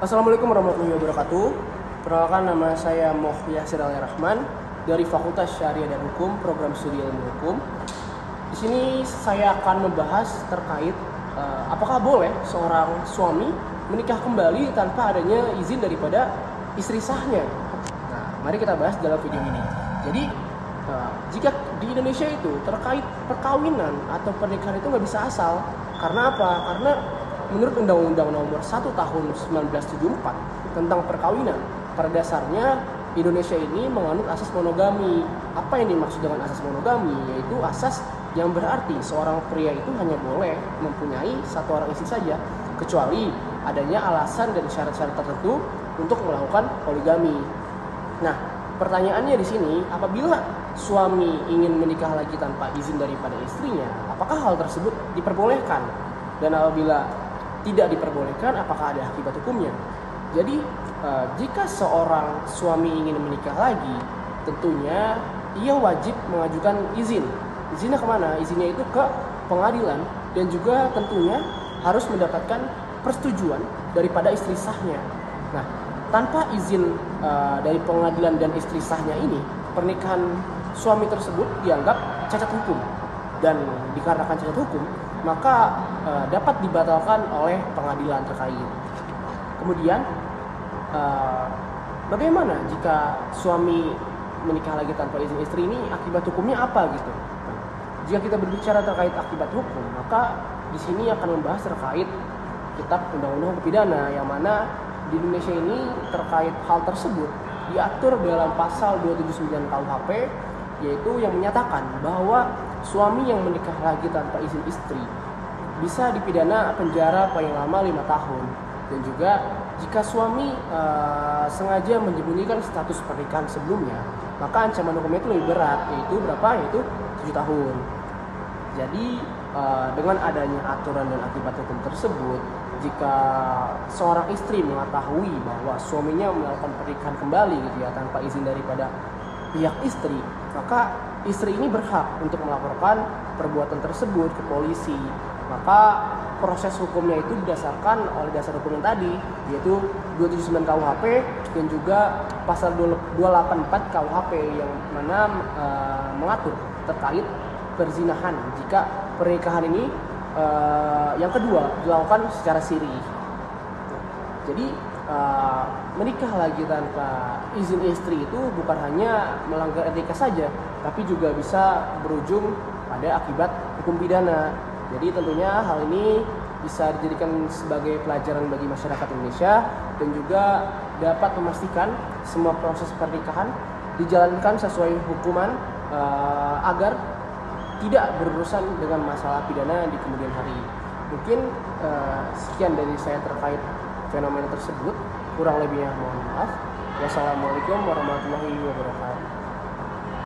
Assalamualaikum warahmatullahi wabarakatuh. Perkenalkan, nama saya Moh Yasir Rahman dari Fakultas Syariah dan Hukum, Program Studi Ilmu Hukum. Di sini saya akan membahas terkait apakah boleh seorang suami menikah kembali tanpa adanya izin daripada istri sahnya. Nah, mari kita bahas dalam video ini. Jadi, jika di Indonesia itu terkait perkawinan atau pernikahan itu nggak bisa asal. Karena apa? Karena menurut Undang-Undang Nomor 1 Tahun 1974 tentang perkawinan, pada dasarnya Indonesia ini menganut asas monogami. Apa yang dimaksud dengan asas monogami? Yaitu asas yang berarti seorang pria itu hanya boleh mempunyai satu orang istri saja, kecuali adanya alasan dan syarat-syarat tertentu untuk melakukan poligami. Nah, pertanyaannya di sini, apabila suami ingin menikah lagi tanpa izin daripada istrinya, apakah hal tersebut diperbolehkan? Dan apabila tidak diperbolehkan, apakah ada akibat hukumnya? Jadi, jika seorang suami ingin menikah lagi, tentunya ia wajib mengajukan izin. Izinnya kemana? Izinnya itu ke pengadilan, dan juga tentunya harus mendapatkan persetujuan daripada istri sahnya. Nah, tanpa izin dari pengadilan dan istri sahnya ini, pernikahan suami tersebut dianggap cacat hukum. Dan dikarenakan cacat hukum, maka dapat dibatalkan oleh pengadilan terkait. Kemudian, bagaimana jika suami menikah lagi tanpa izin istri, ini akibat hukumnya apa gitu? Jika kita berbicara terkait akibat hukum, maka di sini akan membahas terkait Kitab Undang-Undang Hukum Pidana, yang mana di Indonesia ini terkait hal tersebut diatur dalam pasal 279 KUHP, yaitu yang menyatakan bahwa suami yang menikah lagi tanpa izin istri bisa dipidana penjara paling lama 5 tahun. Dan juga jika suami sengaja menyembunyikan status pernikahan sebelumnya, maka ancaman hukumnya itu lebih berat, yaitu berapa? Yaitu 7 tahun. Jadi dengan adanya aturan dan akibat hukum tersebut, jika seorang istri mengetahui bahwa suaminya melakukan pernikahan kembali gitu ya tanpa izin daripada pihak istri, maka istri ini berhak untuk melaporkan perbuatan tersebut ke polisi. Maka proses hukumnya itu didasarkan oleh dasar hukum yang tadi, yaitu 279 KUHP dan juga pasal 284 KUHP, yang mana mengatur terkait perzinahan jika pernikahan ini yang kedua dilakukan secara siri. Jadi menikah lagi tanpa izin istri itu bukan hanya melanggar etika saja, tapi juga bisa berujung pada akibat hukum pidana. Jadi tentunya hal ini bisa dijadikan sebagai pelajaran bagi masyarakat Indonesia, dan juga dapat memastikan semua proses pernikahan dijalankan sesuai hukuman agar tidak berurusan dengan masalah pidana di kemudian hari. Mungkin sekian dari saya terkait fenomena tersebut. Kurang lebihnya mohon maaf. Wassalamualaikum warahmatullahi wabarakatuh.